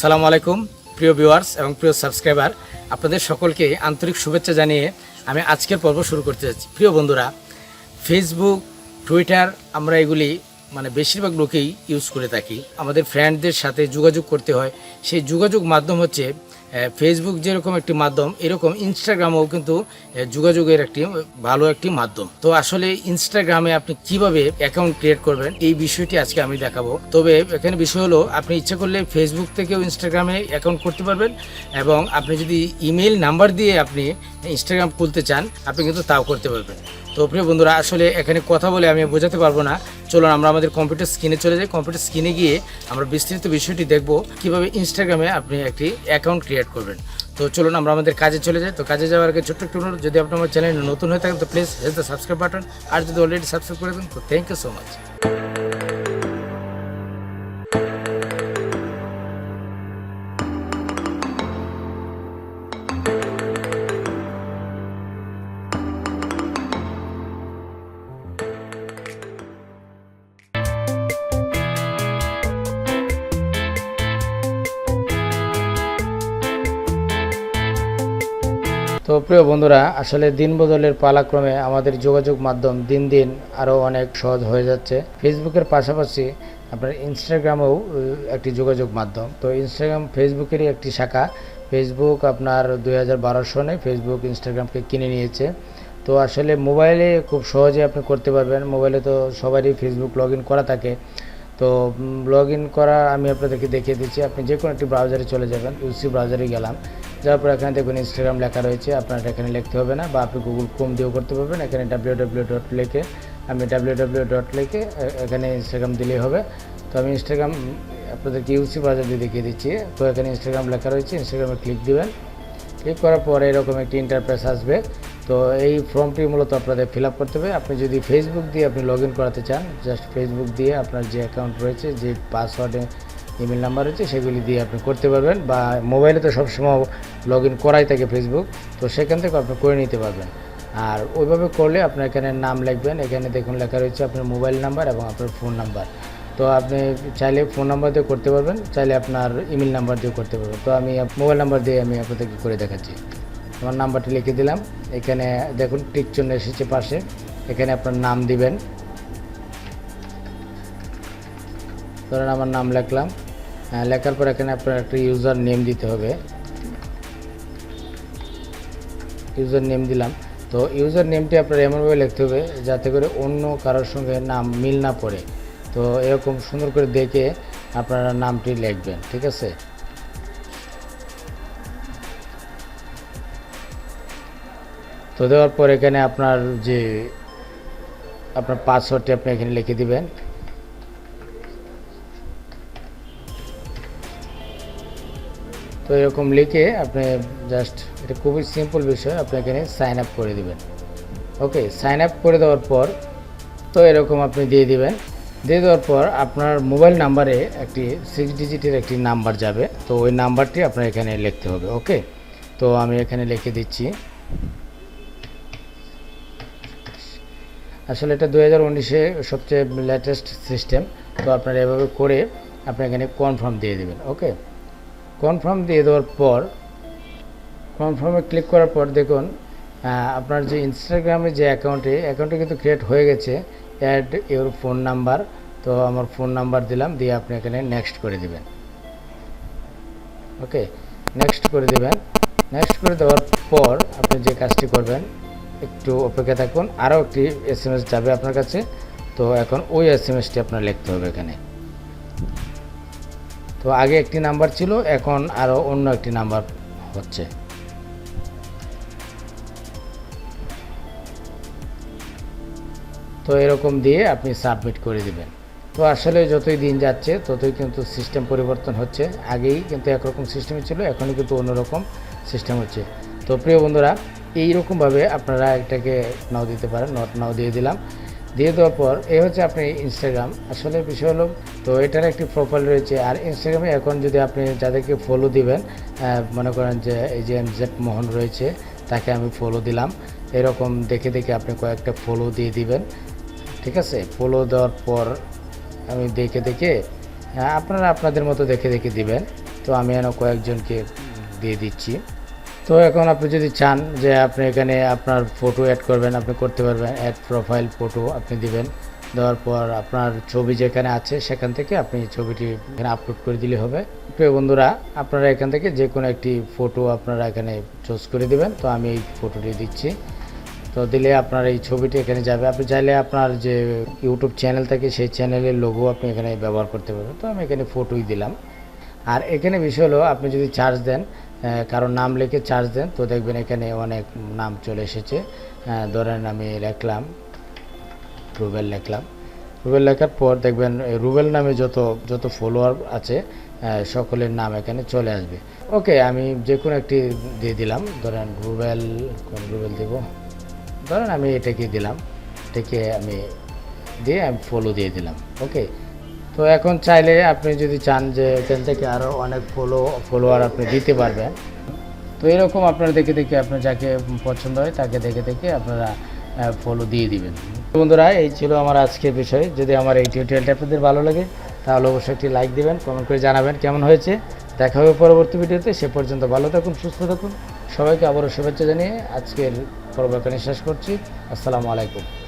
আসসালামু আলাইকুম প্রিয় ভিউয়ার্স এবং প্রিয় সাবস্ক্রাইবার, আপনাদের সকলকে আন্তরিক শুভেচ্ছা জানিয়ে আমি আজকের পর্ব শুরু করতে যাচ্ছি। প্রিয় বন্ধুরা, ফেসবুক, টুইটার আমরা এগুলি বেশিরভাগ লোকেই ইউজ করে থাকি। আমাদের ফ্রেন্ডদের সাথে যোগাযোগ করতে হয়, সেই যোগাযোগ মাধ্যম হচ্ছে ফেসবুক যেরকম একটি মাধ্যম, এরকম ইনস্টাগ্রামও কিন্তু যোগাযোগের একটি ভালো একটি মাধ্যম। তো আসলে ইনস্টাগ্রামে আপনি কিভাবে অ্যাকাউন্ট ক্রিয়েট করবেন এই বিষয়টি আজকে আমি দেখাবো। তবে এখানে বিষয় হলো, আপনি ইচ্ছা করলে ফেসবুক থেকেও ইনস্টাগ্রামে অ্যাকাউন্ট করতে পারবেন, এবং আপনি যদি ইমেল নাম্বার দিয়ে আপনি ইনস্টাগ্রাম খুলতে চান আপনি কিন্তু তাও করতে পারবেন। তো প্রিয় বন্ধুরা, আসলে এখানে কথা বলে আমি বোঝাতে পারবো না। চলুন আমরা আমাদের কম্পিউটার স্ক্রিনে চলে যাই। কম্পিউটার স্ক্রিনে গিয়ে আমরা বিস্তারিত বিষয়টি দেখব কিভাবে ইনস্টাগ্রামে আপনি একটি অ্যাকাউন্ট ক্রিয়েট করবেন। তো চলুন আমরা আমাদের কাজে চলে যাই। তো কাজে যাওয়ার আগে ছোট্ট একটু অনুরোধ, যদি আপনি আমার চ্যানেলে নতুন হয়ে থাকেন তো please hit the subscribe button, আর যদি অলরেডি সাবস্ক্রাইব করে দেন তো থ্যাংক ইউ সো মাচ। তো প্রিয় বন্ধুরা, আসলে দিন বদলের পালাক্রমে আমাদের যোগাযোগ মাধ্যম দিন দিন আরও অনেক সহজ হয়ে যাচ্ছে। ফেসবুকের পাশাপাশি আপনার ইনস্টাগ্রামেও একটি যোগাযোগ মাধ্যম। তো ইনস্টাগ্রাম ফেসবুকেরই একটি শাখা। ফেসবুক আপনার 2012 সনে ফেসবুক ইনস্টাগ্রামকে কিনে নিয়েছে। তো আসলে মোবাইলে খুব সহজে আপনি করতে পারবেন। মোবাইলে তো সবারই ফেসবুক লগ ইন করা থাকে। তো লগ ইন করা আমি আপনাদেরকে দেখিয়ে দিচ্ছি। আপনি যে কোনো একটি ব্রাউজারে চলে যাবেন। ইউসি ব্রাউজারে গেলাম, যাওয়ার পর এখানে দেখুন ইনস্টাগ্রাম লেখা রয়েছে। আপনার এখানে লিখতে হবে না, বা আপনি গুগল ক্রোম দিয়েও করতে পারবেন। এখানে www. লিখে আমি www. লিখে এখানে ইনস্টাগ্রাম দিলেই হবে। তো আমি ইনস্টাগ্রাম আপনাদেরকে ইউসি ব্রাউজার দিয়ে দেখিয়ে দিচ্ছি। তো এখানে ইনস্টাগ্রাম লেখা রয়েছে, ইনস্টাগ্রামে ক্লিক দিবেন। ক্লিক করার পরে এরকম একটি ইন্টারফেস আসবে। তো এই ফর্মটি মূলত আপনাদের ফিল আপ করতে হবে। আপনি যদি ফেসবুক দিয়ে আপনি লগ ইন করাতে চান, জাস্ট ফেসবুক দিয়ে আপনার যে অ্যাকাউন্ট রয়েছে, যে পাসওয়ার্ডে ইমেল নাম্বার রয়েছে, সেগুলি দিয়ে আপনি করতে পারবেন। বা মোবাইলে তো সবসময় লগ ইন করাই থাকে ফেসবুক, তো সেখান থেকে আপনি করে নিতে পারবেন। আর ওইভাবে করলে আপনার এখানে নাম লিখবেন। এখানে দেখুন লেখা রয়েছে আপনার মোবাইল নাম্বার এবং আপনার ফোন নাম্বার। তো আপনি চাইলে ফোন নাম্বার দিয়ে করতে পারবেন, চাইলে আপনার ইমেল নাম্বার দিয়ে করতে পারবেন। তো আমি মোবাইল নাম্বার দিয়ে আমি আপনাদেরকে করে দেখাচ্ছি। আমার নাম্বারটি লিখে দিলাম। এখানে দেখুন টিক চিহ্ন এসেছে পাশে, এখানে আপনার নাম দিবেন। ধরেন আমার নাম লিখলাম। লেখার পর এখানে আপনার একটা ইউজার নেম দিতে হবে। ইউজার নেম দিলাম। তো ইউজার নেমটি আপনার এমনভাবে লিখতে হবে যাতে করে অন্য কারোর সঙ্গে নাম মিল না পড়ে। তো এরকম সুন্দর করে দেখে আপনারা নামটি লিখবেন, ঠিক আছে? তো দেওয়ার পর এখানে আপনার আপনার পাসওয়ার্ডটি আপনি এখানে লিখে দিবেন। তো এরকম লিখে আপনি জাস্ট, এটা খুবই সিম্পল বিষয়, আপনি এখানে সাইন আপ করে দিবেন। ওকে, সাইন আপ করে দেওয়ার পর তো এরকম আপনি দিয়ে দিবেন। দিয়ে দেওয়ার পর আপনার মোবাইল নাম্বারে একটি 6 ডিজিটের একটি নাম্বার যাবে। তো ওই নাম্বারটি আপনার এখানে লিখতে হবে। ওকে, তো আমি এখানে লিখে দিচ্ছি। আসলে এটা 2019-এ সবচেয়ে লেটেস্ট সিস্টেম। তো আপনারা এভাবে করে আপনি এখানে কনফার্ম দিয়ে দেবেন। ওকে, কনফার্ম দিয়ে দেওয়ার পর কনফার্মে ক্লিক করার পর দেখুন আপনার যে ইনস্টাগ্রামে যে অ্যাকাউন্টে কিন্তু ক্রিয়েট হয়ে গেছে। Add your phone number. তো আমার ফোন নাম্বার দিলাম, দিয়ে আপনি এখানে নেক্সট করে দিবেন। ওকে, নেক্সট করে দিবেন। নেক্সট করে দেওয়ার পর আপনি যে কাজটি করবেন, একটু অপেক্ষা থাকুন, আরও একটি SMS যাবে আপনার কাছে। তো এখন ওই SMSটি আপনার লিখতে হবে এখানে। তো আগে একটি নাম্বার ছিল, এখন আরও অন্য একটি নাম্বার হচ্ছে। তো এরকম দিয়ে আপনি সাবমিট করে দিবেন। তো আসলে যতই দিন যাচ্ছে ততই কিন্তু সিস্টেম পরিবর্তন হচ্ছে। আগেই কিন্তু একরকম সিস্টেমই ছিল, এখনই কিন্তু অন্যরকম সিস্টেম হচ্ছে। তো প্রিয় বন্ধুরা, এইরকমভাবে আপনারা এটাকে নাও দিতে পারেন। নাও দিয়ে দিলাম। দিয়ে দেওয়ার পর এই হচ্ছে আপনি ইনস্টাগ্রাম। আসলে বিষয় হলো, তো এটার একটি প্রোফাইল রয়েছে। আর ইনস্টাগ্রামে এখন যদি আপনি যাদেরকে ফলো দিবেন, মনে করেন যে এই যে MZ মোহন রয়েছে, তাকে আমি ফলো দিলাম। এরকম দেখে দেখে আপনি কয়েকটা ফলো দিয়ে দিবেন, ঠিক আছে? ফলো দেওয়ার পর আমি দেখে দেখে আপনারা আপনাদের মতো দেখে দেখে দিবেন। তো আমি এখানে কয়েকজনকে দিয়ে দিচ্ছি। তো এখন আপনি যদি চান যে আপনি এখানে আপনার ফটো অ্যাড করবেন, আপনি করতে পারবেন। অ্যাড প্রোফাইল ফটো আপনি দিবেন, দেওয়ার পর আপনার ছবি যেখানে আছে সেখান থেকে আপনি ছবিটি এখানে আপলোড করে দিলে হবে। প্রিয় বন্ধুরা, আপনারা এখান থেকে যে কোনো একটি ফটো আপনারা এখানে চুজ করে দিবেন। তো আমি এই ফটোটি দিচ্ছি। তো দিলে আপনার এই ছবিটি এখানে যাবে। আপনি চাইলে আপনার যে ইউটিউব চ্যানেল থাকে সেই চ্যানেলের লোগো আপনি এখানে ব্যবহার করতে পারবেন। তো আমি এখানে ফটোই দিলাম। আর এখানে বিষয় হলো, আপনি যদি চার্জ দেন, কারণ নাম লিখে চার্জ দেন, তো দেখবেন এখানে অনেক নাম চলে এসেছে। ধরেন আমি লিখলাম রুবেল, লিখলাম রুবেল। লেখার পর দেখবেন রুবেল নামে যত ফলোয়ার আছে সকলের নাম এখানে চলে আসবে। ওকে, আমি যে কোনো একটি দিয়ে দিলাম। ধরেন রুবেল, কোন রুবেল দেব, ধরেন আমি এটাকে দিলাম। এটাকে আমি দিয়ে আমি ফলো দিয়ে দিলাম। ওকে, তো এখন চাইলে আপনি যদি চান যে এখান থেকে আরও অনেক ফলোয়ার আপনি দিতে পারবেন। তো এরকম আপনারা দেখে দেখে আপনার যাকে পছন্দ হয় তাকে দেখে দেখে আপনারা ফলো দিয়ে দিবেন। বন্ধুরা, এই ছিল আমার আজকের বিষয়। যদি আমার এই টিউটোরিয়ালটা আপনাদের ভালো লাগে তাহলে অবশ্যই একটি লাইক দিবেন, কমেন্ট করে জানাবেন কেমন হয়েছে। দেখা হবে পরবর্তী ভিডিওতে। সে পর্যন্ত ভালো থাকুন, সুস্থ থাকুন। সবাইকে আবারও শুভেচ্ছা জানিয়ে আজকের পর্ব এখানে শেষ করছি। আসসালামু আলাইকুম।